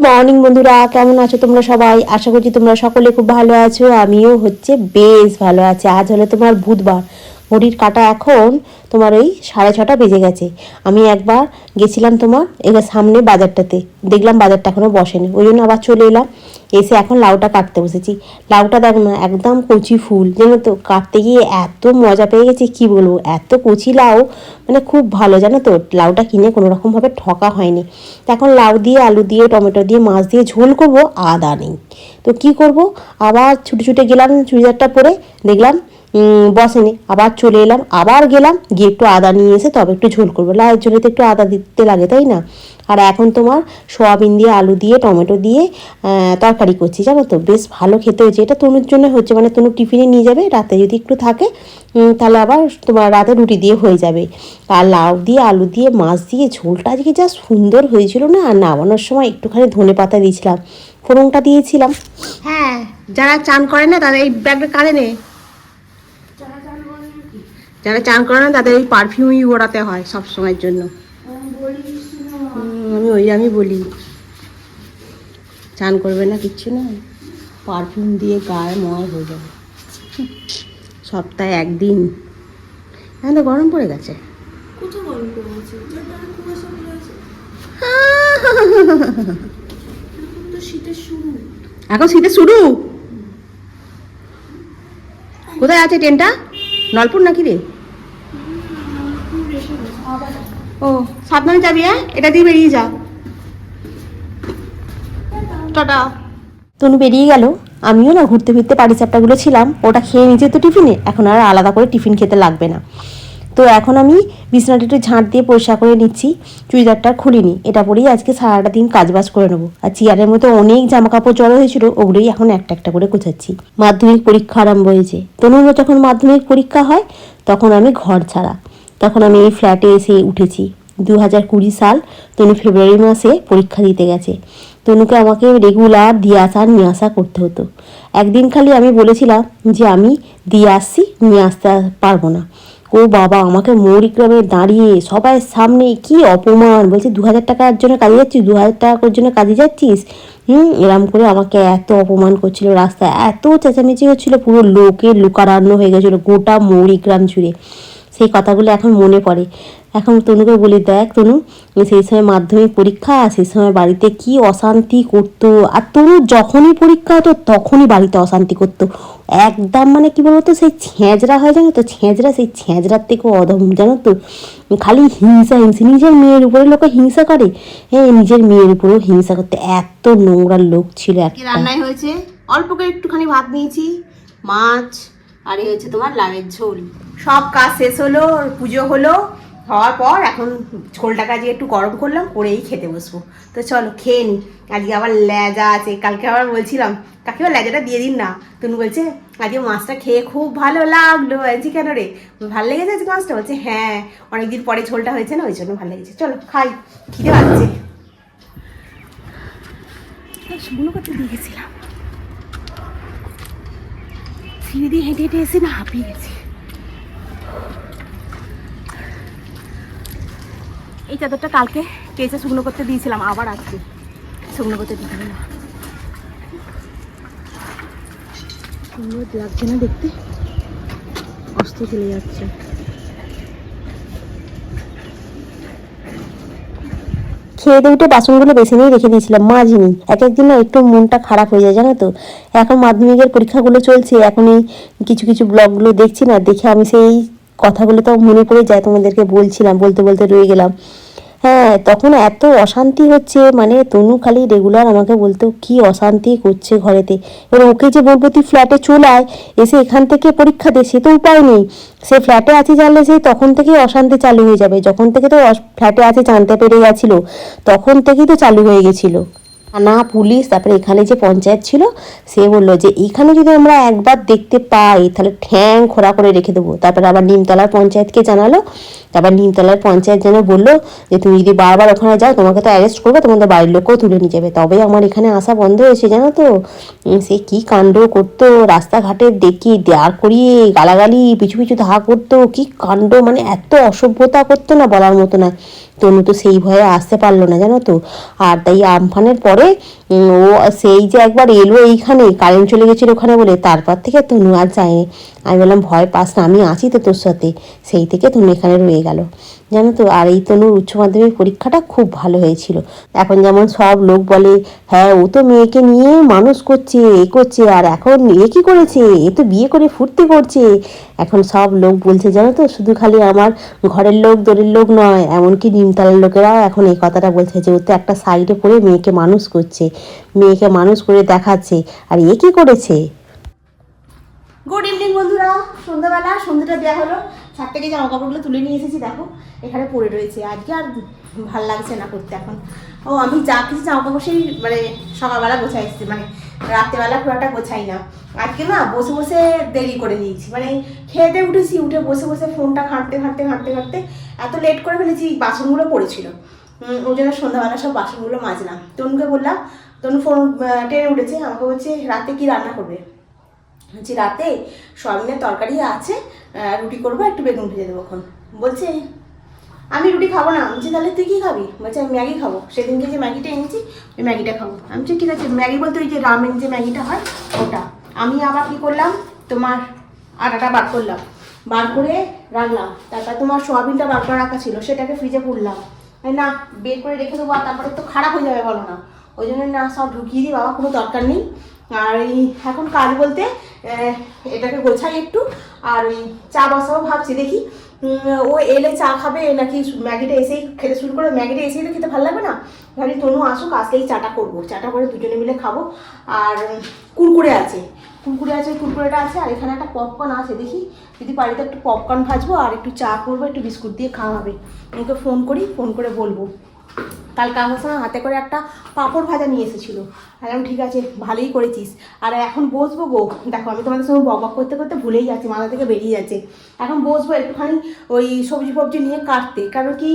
Morning বন্ধুরা, কেমন আছো তোমরা সবাই? আশা করছি তোমরা সকলে খুব ভালো আছো। আমিও বেশ ভালো আছি। আজ হলো তোমার বুধবার। ঘড়ির কাঁটা এখন তোমার ওই 6:30 বেজে গেছে। আমি একবার গেছিলাম তোমার এবার সামনে বাজারটাতে, দেখলাম বাজারটা এখনো বসেনি, ওই জন্য আবার চলে এলাম। এসে এখন লাউটা কাটতে বসেছি। লাউটা দেখো না, একদম কচি ফুল, জানো তো, কাটতে গিয়ে এত মজা পেয়ে গেছি কি বলবো। এত কচি লাউ, মানে খুব ভালো, জানো তো। লাউটা কিনে কোনো রকমভাবে ঠকা হয়নি। এখন লাউ দিয়ে, আলু দিয়ে, টমেটো দিয়ে, মাছ দিয়ে ঝোল করব, আদা নেই তো কি করব। আবার ছুটে ছুটে গেলাম, চুড়িদারটা পরে দেখলাম বসেনি, আবার চলে এলাম, আবার গেলাম, গিয়ে একটু আদা নিয়ে এসে তবে একটু ঝোল করবো। লাউয়ের ঝোলে তো একটু আদা দিতে লাগে, তাই না? আর এখন তোমার সোয়াবিন দিয়ে, আলু দিয়ে, টমেটো দিয়ে তরকারি করছি, জানো তো। বেশ ভালো খেতে হয়েছে। এটা তনুর জন্য হচ্ছে, মানে তনু টিফিনে নিয়ে যাবে, রাতে যদি একটু থাকে তাহলে আবার তোমার রাতে রুটি দিয়ে হয়ে যাবে। আর লাউ দিয়ে, আলু দিয়ে, মাছ দিয়ে ঝোলটা আজকে যা সুন্দর হয়েছিল না। আর নামানোর সময় একটুখানি ধনে পাতা দিয়েছিলাম, ফোড়নটা দিয়েছিলাম। হ্যাঁ, যারা চান করে না তাদের এই ব্যাগটা কাঁধে নে। যারা চান করে না তাদের এই পারফিউমই ওড়াতে হয় সব সময়ের জন্য। আমি বলি, চান করবে না, কিচ্ছু না, পারফিউম দিয়ে গায়ে ময় হয়ে যাবে। সপ্তাহে একদিন। এখন তো গরম পড়ে গেছে। এখন শীতের শুরু। কোথায় আছে ট্রেনটা? নলপুর নাকি রে? ও, সাবধানে যাবি। হ্যাঁ, এটা দিয়ে বেরিয়ে যা। টাটা। তনু বেরিয়ে গেল। আমিও না ঘুরতে ফিরতে পাটিসাপটাগুলো ছিলাম, ওটা খেয়ে নিয়েছে তো টিফিনে, এখন আর আলাদা করে টিফিন খেতে লাগবে না। তো এখন আমি বিছানাটা একটু ঝাঁট দিয়ে পরিষ্কার করে নিচ্ছি। চুড়িদারটা খুলিনি, এটা পরেই আজকে সারাটা দিন কাজবাজ করে নেবো। আর চেয়ারের মতো অনেক জামা কাপড় জড়ো হয়েছিল, ওগুলোই এখন একটা একটা করে গোছাচ্ছি। মাধ্যমিক পরীক্ষা আরম্ভ হয়েছে। তনুরও যখন মাধ্যমিক পরীক্ষা হয় তখন আমি ঘর ছাড়া, তখন আমি এই ফ্ল্যাটে এসে উঠেছি। 2020 সাল। তনু ফেব্রুয়ারি মাসে পরীক্ষা দিতে গেছে। তনুকে আমাকে রেগুলার দিয়ে আসা নিয়ে আসা করতে হতো। একদিন খালি আমি বলেছিলাম যে আমি দিয়ে আসছি, নিয়ে আসতে পারবো না। ও বাবা, আমাকে মৌরিগ্রামে দাঁড়িয়ে সবাই সামনে কি অপমান, বলছে 2000 টাকার জন্য কাজে যাচ্ছিস, 2000 টাকার জন্য কাজে যাচ্ছিস, এরম করে আমাকে এত অপমান করছিল। রাস্তায় এত চেঁচামেচি হচ্ছিল, পুরো লোকের লোকারণ্য হয়ে গেছিলো গোটা মৌরিগ্রাম জুড়ে। সেই কথাগুলো এখন মনে পড়ে। এখন তনুকে বলি, দেখ তনু, সেই সময় মাধ্যমিক পরীক্ষা, সেই সময় বাড়িতে কি অশান্তি করতো। আর তনু যখনই পরীক্ষা হতো তখনই বাড়িতে অশান্তি করতো একদম, মানে কি বলতো, সেই ছেঁচড়া হয়, জানো তো, ছেঁচড়া, সেই ছেঁচড়ার থেকেও অধম, জানো তো। খালি হিংসা, নিজের মেয়ের উপরে লোকে হিংসা করে, হ্যাঁ, নিজের মেয়ের উপরেও হিংসা করতে। এত নোংরা লোক ছিল একটা। রান্নায় হয়েছে অল্প করে একটুখানি ভাত নিয়েছি, মাছ, আর এই হচ্ছে তোমার লাউয়ের ঝোল। সব কাজ শেষ হলো, পুজো হলো, হওয়ার পর এখন ঝোলটাকে আজকে একটু গরম করলাম, করেই খেতে বসবো। তো চলো খেয়ে নি। আজকে আবার লেজা আছে, কালকে আবার বলছিলাম কাকিমা লেজাটা দিয়ে দিন না, তুমি বলছে আজকে মাছটা খেয়ে খুব ভালো লাগলো। আজকে কেন রে, ভালো লেগেছে আজকে মাছটা? বলছে হ্যাঁ, অনেকদিন পরে ঝোলটা হয়েছে না, ওই জন্য ভালো লেগেছে। চলো খাই, খিদে পাচ্ছে। শুকনো করতে দিয়ে গেছিলাম, সিঁড়ি দিয়ে হেঁটে হেঁটে এসে না হাঁপিয়ে গেছি। এই চাদরটা কালকে কেচে শুকনো করতে দিয়েছিলাম, আবার আজকে শুকনো করতে দিতে হবে না। সুন্দর লাগছে না দেখতে, অস্ত চলে যাচ্ছে। খেয়ে দিয়ে উঠে বাসনগুলো বেসিনেই রেখে দিয়েছিলাম, মাজিনি। এক একদিন না একটু মনটা খারাপ হয়ে যায়, জানো তো। এখন মাধ্যমিকের পরীক্ষাগুলো চলছে, এখন এই কিছু কিছু ব্লগগুলো দেখছি না, দেখে আমি সেই কথাগুলো তো মনে পড়ে যায়, তোমাদেরকে বলছিলাম, বলতে বলতে রয়ে গেলাম। হ্যাঁ, তখন এত অশান্তি হচ্ছে, মানে তনু খালি রেগুলার আমাকে বলতো কি অশান্তি করছে ঘরেতে। এবার ওকে যে বলবো তুই ফ্ল্যাটে চলে আয়, এসে এখান থেকে পরীক্ষা দে, সে তো উপায় নেই। সে ফ্ল্যাটে আছে জানলে সেই তখন থেকেই অশান্তি চালু হয়ে যাবে। যখন থেকে তো ফ্ল্যাটে আছে জানতে পেরে গেছিলো, তখন থেকেই তো চালু হয়ে গেছিলো। থানা, পুলিশ, তারপরে এখানে যে পঞ্চায়েত ছিল, সে বললো যে এখানে যদি আমরা একবার দেখতে পাই তাহলে ঠ্যাং খোড়া করে রেখে দেবো। তারপরে আবার নিমতলার পঞ্চায়েতকে জানালো, তারপর নিমতলার পঞ্চায়েত যেন বললো যে তুমি যদি বারবার ওখানে যাও তোমাকে তো অ্যারেস্ট করবে, তোমাদের বাড়ির লোককেও তুলে নিয়ে যাবে। তবে আমার এখানে আসা বন্ধ হয়েছে, জানো তো। সে কি কাণ্ড করতো, রাস্তাঘাটে দেখি দাঁড় করিয়ে গালাগালি, পিছু পিছু ধাওয়া করতো, কি কাণ্ড, মানে এত অসভ্যতা করতো না, বলার মতো না। তনু তো সেই ভয়ে আসতে পারলো না, জানো তো। আর তাই আমফানের পরে ও সেই যে একবার এলো এইখানে, কারেন্ট চলে গেছিলো ওখানে বলে, তারপর থেকে তনু আর যায়নি। আমি বললাম ভয় পাস না, আমি আছি তো তোর সাথে। সেই থেকে তনু এখানে রয়ে গেল, জানো তো। আর এই তনুর উচ্চ মাধ্যমিক পরীক্ষাটা খুব ভালো হয়েছিল। এখন যেমন সব লোক বলে, হ্যাঁ ও তো মেয়েকে নিয়ে মানুষ করছে, এ করছে, আর এখন এ কী করেছে, এ তো বিয়ে করে ফুর্তি করছে। এখন সব লোক বলছে, জানো তো, শুধু খালি আমার ঘরের লোক দরের লোক নয়, এমনকি নিমতলার লোকেরাও এখন এই কথাটা বলছে যে ও তো একটা সাইডে পড়ে মেয়েকে মানুষ করছে, মেয়েকে মানুষ করে দেখাচ্ছে, আর এ কী করেছে। গুড ইভিনিং বন্ধুরা, সন্ধ্যাবেলা সন্ধ্যাটা দেওয়া হলো। ছাদ থেকে জামা কাপড়গুলো তুলে নিয়ে এসেছি, দেখো এখানে পড়ে রয়েছে। আজকে আর ভাল লাগছে না করতে এখন। ও আমি যা কিছু জামা কাপড় সেই মানে সকালবেলা গোছাই এসেছি, মানে রাত্রেবেলা খুব একটা গোছাই না। আজকে না বসে বসে দেরি করে দিয়েছি, মানে খেতে উঠেছি, উঠে বসে বসে ফোনটা ঘাঁটতে ঘাঁটতে ঘাঁটতে ঘাঁটতে এত লেট করে ফেলেছি, বাসনগুলো পড়েছিল। ওই জন্য সন্ধ্যাবেলা সব বাসনগুলো মাজলাম। তনুকে বললাম, তনু ফোন টেনে উঠেছে, আমাকে বলছে রাতে কি রান্না করবে। বলছি রাতে সয়াবিনের তরকারি আছে, রুটি করবো, একটু বেগুন ভেজে দেবো। এখন বলছে আমি রুটি খাবো না। বলছি তাহলে তুই কী খাবি? বলছে আমি ম্যাগি খাবো, সেদিনকে যে ম্যাগিটা এনেছি ওই ম্যাগিটা খাবো। আমি বলছি ঠিক আছে। ম্যাগি বলতে ওই যে রামেন যে ম্যাগিটা হয় ওটা। আমি আবার কী করলাম, তোমার আটাটা বার করলাম, বার করে রাখলাম। তারপর তোমার সোয়াবিনটা বার করে রাখা ছিল, সেটাকে ফ্রিজে পুরলাম। না বের করে রেখে দেবো, আর তারপরে তো খারাপ হয়ে যাবে বলো না, ওই জন্য না সব ঢুকিয়ে দিই বাবা, কোনো দরকার নেই। আর এই এখন কাজ বলতে এটাকে গোছাই একটু, আর ওই চা বসাবো ভাবছি, দেখি ও এলে চা খাবে নাকি ম্যাগিটা এসেই খেতে শুরু করে। ম্যাগিটা এসেই তো খেতে ভালো লাগবে না, ভাবি তনু আসুক, আসলেই চাটা করবো, চাটা করে দুজনে মিলে খাবো। আর কুরকুরে আছে, কুরকুরেটা আছে, আর এখানে একটা পপকর্ন আছে, দেখি যদি বাড়িতে একটু পপকর্ন ভাজবো, আর একটু চা করবো, একটু বিস্কুট দিয়ে খাওয়া হবে। ওকে ফোন করি, ফোন করে বলবো। কালকে আমার সঙ্গে হাতে করে একটা পাঁপড় ভাজা নিয়ে এসেছিলো, আমি ঠিক আছে ভালোই করেছিস। আর এখন বসবো গো, দেখো আমি তোমাদের সঙ্গে বক বক করতে করতে ভুলেই যাচ্ছি, মাথা থেকে বেরিয়ে যাচ্ছে। এখন বসবো একটুখানি ওই সবজি ফবজি নিয়ে কাটতে, কারণ কি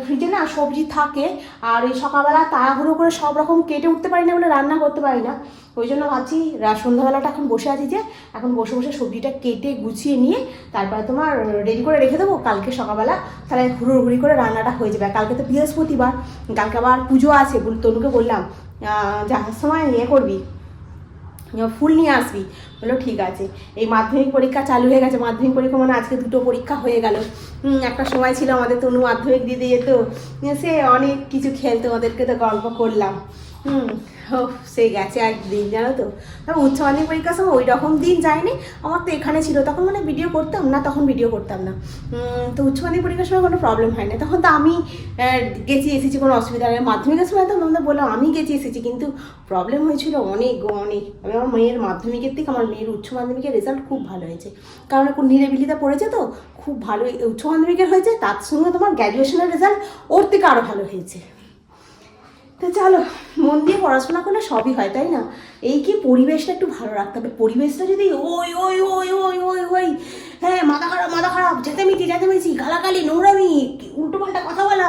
ফ্রিজে না সবজি থাকে, আর ওই সকালবেলা তাড়াহুড়ো করে সব রকম কেটে উঠতে পারি না বলে রান্না করতে পারি না। ওই জন্য ভাবছি সন্ধ্যাবেলাটা এখন বসে আছি যে, এখন বসে বসে সবজিটা কেটে গুছিয়ে নিয়ে তারপরে তোমার রেডি করে রেখে দেবো, কালকে সকালবেলা তাহলে হুড়োহুড়ি করে রান্নাটা হয়ে যাবে। কালকে তো বৃহস্পতিবার, কালকে আবার পুজো আছে। তনুকে বললাম যাওয়ার সময় ইয়ে করবি, ফুল নিয়ে আসবি। বললো ঠিক আছে। এই মাধ্যমিক পরীক্ষা চালু হয়ে গেছে, মাধ্যমিক পরীক্ষা মানে আজকে 2টো পরীক্ষা হয়ে গেল। একটা সময় ছিল আমাদের তনু মাধ্যমিক দিতে যেত, সে অনেক কিছু খেলতো, ওদেরকে তো গল্প করলাম। সে গেছে একদিন, জানো তো। তবে উচ্চ মাধ্যমিক পরীক্ষার সময় ওই রকম দিন যায়নি, আমার তো এখানে ছিল, তখন মানে ভিডিও করতাম না, তখন ভিডিও করতাম না। তো উচ্চ মাধ্যমিক পরীক্ষার সময় কোনো প্রবলেম হয় না, তখন তো আমি গেছি এসেছি, কোনো অসুবিধা নেই। মাধ্যমিকের সময় তো আমাদের বললাম আমি গেছি এসেছি, কিন্তু প্রবলেম হয়েছিল অনেক অনেক। আমি আমার মেয়ের মাধ্যমিকের থেকে আমার মেয়ের উচ্চ মাধ্যমিকের রেজাল্ট খুব ভালো হয়েছে, কারণ এখন নিরিবিলিতে পড়েছে তো খুব ভালো উচ্চ মাধ্যমিকের হয়েছে, তার সঙ্গে তোমার গ্র্যাজুয়েশনের রেজাল্ট ওর থেকে আরও ভালো হয়েছে। তো চলো, মন দিয়ে পড়াশোনা করলে সবই হয়, তাই না? এই কি পরিবেশটা একটু ভালো রাখতে হবে। পরিবেশটা যদি ওই ওই ওই ওই ওই ওই হ্যাঁ মাথা খারাপ চেঁচামেচি গালাগালি নোংরামি উল্টোপাল্টা কথা বলা,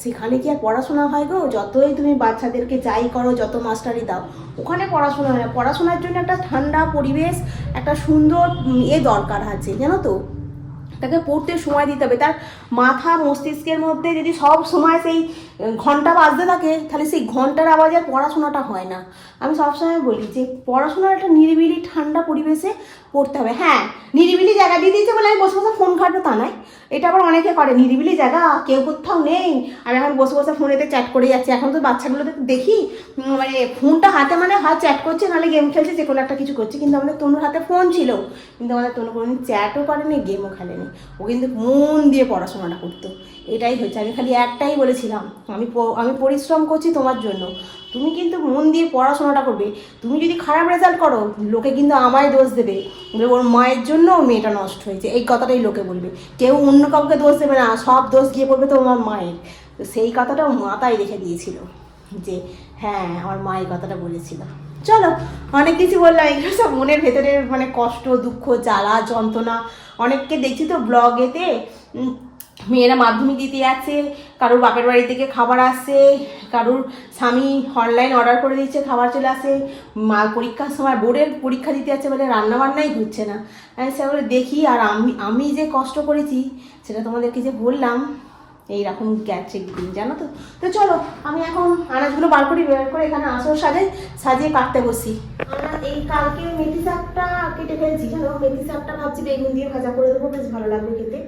সেখানে কি আর পড়াশোনা হয় গো? যতই তুমি বাচ্চাদেরকে যাই করো, যত মাস্টারি দাও, ওখানে পড়াশোনা হয় না। পড়াশোনার জন্য একটা ঠান্ডা পরিবেশ, একটা সুন্দর দরকার আছে, জানো তো। তাকে পড়তে সময় দিতে হবে, তার মাথা মস্তিষ্কের মধ্যে যদি সব সময় সেই ঘন্টা বাজতে থাকে, তাহলে সেই ঘন্টার আওয়াজে পড়াশোনাটা হয় না। আমি সবসময় বলি যে পড়াশোনার একটা নিরিবিলি ঠান্ডা পরিবেশে পড়তে হবে। হ্যাঁ, নিরিবিলি জায়গা দিয়ে দিয়েছে বলে আমি বসে বসে ফোন ঘাঁটবো তা নয়, এটা আবার অনেকে করে। নিরিবিলি জায়গা কেউ কোথাও নেই, আমি এখন বসে বসে ফোনেতে চ্যাট করে যাচ্ছি। এখন তো বাচ্চাগুলোতে দেখি মানে ফোনটা হাতে মানে হয় চ্যাট করছে, নাহলে গেম খেলছে, যে কোনো একটা কিছু করছে। কিন্তু আমাদের তনুর হাতে ফোন ছিল, কিন্তু আমাদের তনু কোনোদিন চ্যাটও করেনি, গেমও খেলেনি। ও কিন্তু মন দিয়ে পড়াশোনাটা করতো, এটাই হচ্ছে। আমি খালি একটাই বলেছিলাম, আমি পরিশ্রম করছি তোমার জন্য, তুমি কিন্তু মন দিয়ে পড়াশোনাটা করবে। তুমি যদি খারাপ রেজাল্ট করো, লোকে কিন্তু আমায় দোষ দেবে, ওর মায়ের জন্য ওর মেয়েটা নষ্ট হয়েছে, এই কথাটাই লোকে বলবে। কেউ অন্য কাউকে দোষ দেবে না, সব দোষ গিয়ে পড়বে তো আমার মায়ের। তো সেই কথাটা মাথায় রেখে দিয়েছিল যে হ্যাঁ আমার মা এই কথাটা বলেছিল। চলো, অনেক কিছু বললাম, এগুলো সব মনের ভেতরের মানে কষ্ট, দুঃখ, জ্বালা, যন্ত্রণা। অনেককে দেখছি তো ব্লগেতে, মেয়েরা মাধ্যমিক দিতে যাচ্ছে, কারোর বাপের বাড়ি থেকে খাবার আসছে, কারোর স্বামী অনলাইন অর্ডার করে দিচ্ছে, খাবার চলে আসে, মা পরীক্ষার সময় বোর্ডের পরীক্ষা দিতে যাচ্ছে বলে রান্নাবান্নাই হচ্ছে না। সেগুলো দেখি, আর আমি যে কষ্ট করেছি সেটা তোমাদেরকে যে বললাম, এইরকম গেছে দিন, জানো তো। তো চলো আমি এখন আনাজগুলো বার করে এখানে আসর সাজিয়ে কাটতে বসি। এই কালকে মেথি শাকটা কেটে ফেলছি, জানো মেথি শাকটা ভাবছি বেগুন দিয়ে ভাজা করে দেবো, বেশ ভালো লাগবে খেতে।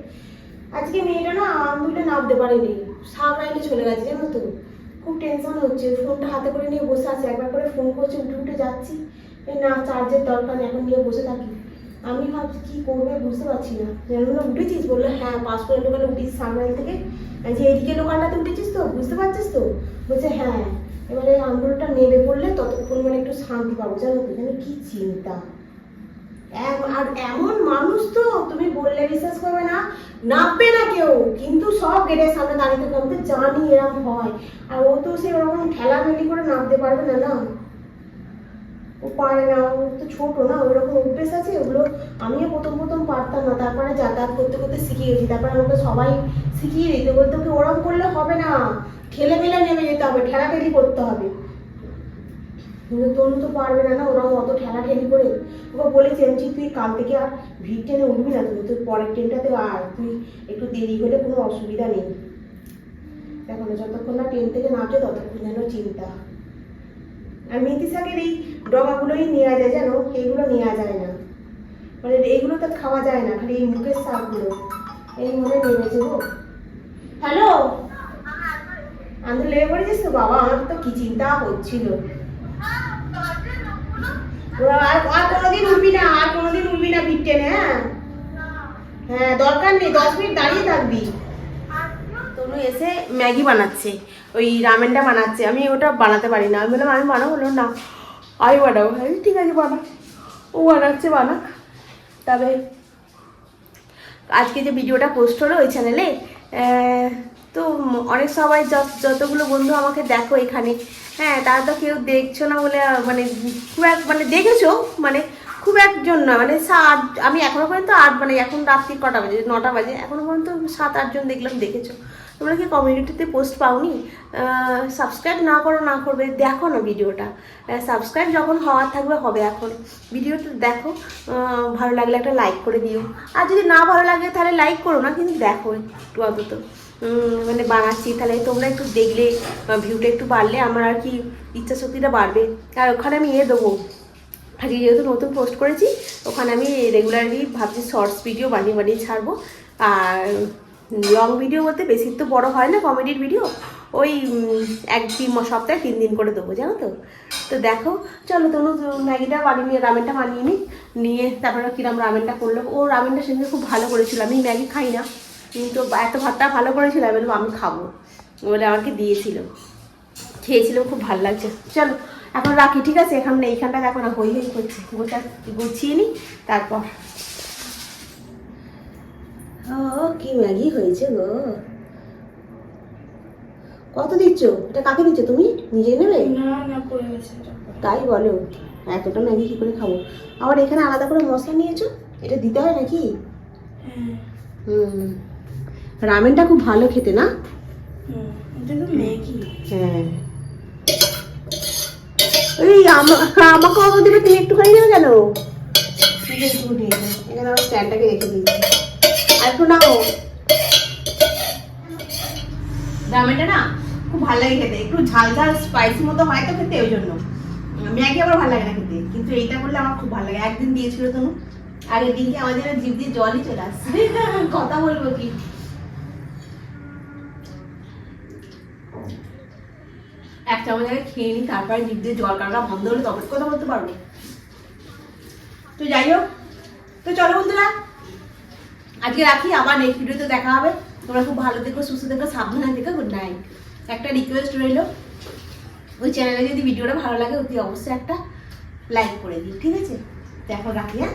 আজকে মেয়েটা না আন্দুলটা নামতে পারেনি, শাক রাইলে চলে গেছে, জানো তো। খুব টেনশন হচ্ছে, ফোনটা হাতে করে নিয়ে বসে আছে, একবার করে ফোন করছে, উঠে উঠে যাচ্ছি, না চার্জের দরকার এখন নিয়ে বসে থাকি। আমি ভাবছি কি করবে বুঝতে পারছি না। যেন উঠেছিস, বললো হ্যাঁ পাসপোর্ট দোকানে উঠেছিস সামনের থেকে, যে এইদিকে দোকানটাতে উঠেছিস তো, বুঝতে পারছিস তো? বলছে হ্যাঁ। এবারে আন্দোলনটা নেমে পড়লে ততক্ষণ মানে একটু শান্তি পাবো, জানো তো। যেন কি চিন্তা, আর এমন মানুষ তো তুমি বললে বিশ্বাস করবে না, নামবে না কেউ, কিন্তু সব গেটের সামনে দাঁড়িয়ে থাকবে। আমি তো জানি এরকম হয়, আর ও তো সে ওরকম ঠেলামেলি করে নামতে পারবে না, না ও পারে না, ও তো ছোট না, ওইরকম অভ্যেস আছে ওগুলো। আমিও প্রথম পারতাম না, তারপরে যাতায়াত করতে করতে শিখে গেছি, তারপরে আমাকে সবাই শিখিয়ে দিতে বলতে, ওকে ওরকম করলে হবে না, ঠেলে মেলে নেমে যেতে হবে, ঠেলাঠেলি করতে হবে। কিন্তু তনু তো পারবে না, না ওরকম অত ঠেলাঠেলি করে। ওকে বলেছি আমি, তুই কাল থেকে আর ভিড় টেনে উঠবি না, তুই পরের ট্রেনটাতে আর তুই একটু দেরি হলে কোনো অসুবিধা নেই। দেখো না যতক্ষণ না ট্রেন থেকে নামছে ততক্ষণ যেন চিন্তা। আর মেথি শাকের এই ডগাগুলোই নেওয়া যায়, জানো এইগুলো নেওয়া যায় না, মানে এইগুলো তো খাওয়া যায় না, খালি এই মুখের শাকগুলো এই মনে নেমেছে গো। হ্যালো, আমি তো লেগে পড়েছিস তো বাবা, আমার তো কি চিন্তা হচ্ছিল। আর কোনোদিন উঠবি না, আর কোনোদিন উঠবি না ভিড় টেনে। হ্যাঁ হ্যাঁ দরকার নেই, 10 মিনিট দাঁড়িয়ে থাকবি। তনু এসে ম্যাগি বানাচ্ছে, ওই রামেনটা বানাচ্ছে, আমি ওটা বানাতে পারি না। আমি বললাম আমি বানাবো, বললো না আমি বানাবো। ঠিক আছে বানা, ও বানাচ্ছে বানা। তবে আজকে যে ভিডিওটা পোস্ট হলো ওই চ্যানেলে, তো অনেক সবাই যতগুলো বন্ধু আমাকে দেখো এখানে, হ্যাঁ তারা তো কেউ দেখছো না বলে মানে খুব মানে দেখেছো, মানে খুব একজন না, মানে আমি এখনো পর্যন্ত 8 মানে এখন রাত্রি কটা বাজে, 9টা বাজে, এখনো পর্যন্ত 7-8 জন দেখলাম দেখেছো। তোমরা কি কমিউনিটিতে পোস্ট পাওনি? সাবস্ক্রাইব না করবে, দেখো না ভিডিওটা। সাবস্ক্রাইব যখন হওয়ার থাকবে হবে, এখন ভিডিওটা দেখো, ভালো লাগলে একটা লাইক করে দিও। আর যদি না ভালো লাগে তাহলে লাইক করো না, কিন্তু দেখো একটু অন্তত। মানে বানাচ্ছি তাহলে তোমরা একটু দেখলে, ভিউটা একটু বাড়লে আমার আর কি ইচ্ছা শক্তিটা বাড়বে। আর ওখানে আমি দেবো, আজকে যেহেতু নতুন পোস্ট করেছি, ওখানে আমি রেগুলারলি ভাবছি শর্টস ভিডিও বানিয়ে ছাড়বো। আর লং ভিডিও বলতে বেশি তো বড় হয় না, কমেডির ভিডিও ওই 1-2 সপ্তাহে 3 দিন করে দেবো, জানো তো। তো দেখো চলো তনু ম্যাগিটা বানিয়ে রামেনটা বানিয়ে নিয়ে তারপরে কিরম রামেনটা করলো। ও রামেনটা সেদিন খুব ভালো করেছিল, আমি ম্যাগি খাই না, কিন্তু এত ভাতটা ভালো করেছিল, আমি বললাম আমি খাবো বলে আমাকে দিয়েছিল, খেয়েছিল, খুব ভালো লাগছে। চলো এখন রাখি, ঠিক আছে। এইখানটা দেখো না হই করছে, গুছিয়ে নিই তারপর। ও কি ম্যাগি হয়েছে গো, কত দিচ্ছ? এটা কাকে দিচ্ছ তুমি, নিজে নেবে? না পড়ে গেছে। তাই বলো, এতটা ম্যাগি কি করে খাবো? আবার এখানে আলাদা করে মশলা নিয়েছো, এটা দিতে হয় নাকি? রামেনটা খুব ভালো খেতে না? এটা তো ম্যাগি। হ্যাঁ এই আমাকে অন্য দিলে তুমি একটুখানি নেবে কেন? এখানে আমার স্ট্যান্ডটাকে রেখে দিয়েছি, আর একটু নাও। রামেনটা না খুব ভালো লাগে খেতে, একটু ঝাল স্পাইসি মতো হয় তো খেতে, ওই জন্য। ম্যাগি আমার ভালো লাগে না খেতে, কিন্তু এইটা করলে আমার খুব ভালো লাগে। একদিন দিয়েছিল তনু, আগের দিনকে আমার যেন জিভ দিয়ে জলই চলে আসছে, কথা বলবো কি। এক চামচ আগে খেয়ে নিই, তারপরে জিভ দিয়ে জল কাটা বন্ধ হলে তবে কথা বলতে পারবো। তো যাই হোক, তো চলো বন্ধুরা আজকে রাখি, আবার নেক্সট ভিডিওতে দেখা হবে। তোমরা খুব ভালো দেখো, সুস্থ দেখো, সাবধানে দেখো। Good night. একটা রিকোয়েস্ট রইল, ওই চ্যানেলে যদি ভিডিওটা ভালো লাগে অতি অবশ্যই একটা লাইক করে দিই, ঠিক আছে? তো এখন রাখি, হ্যাঁ।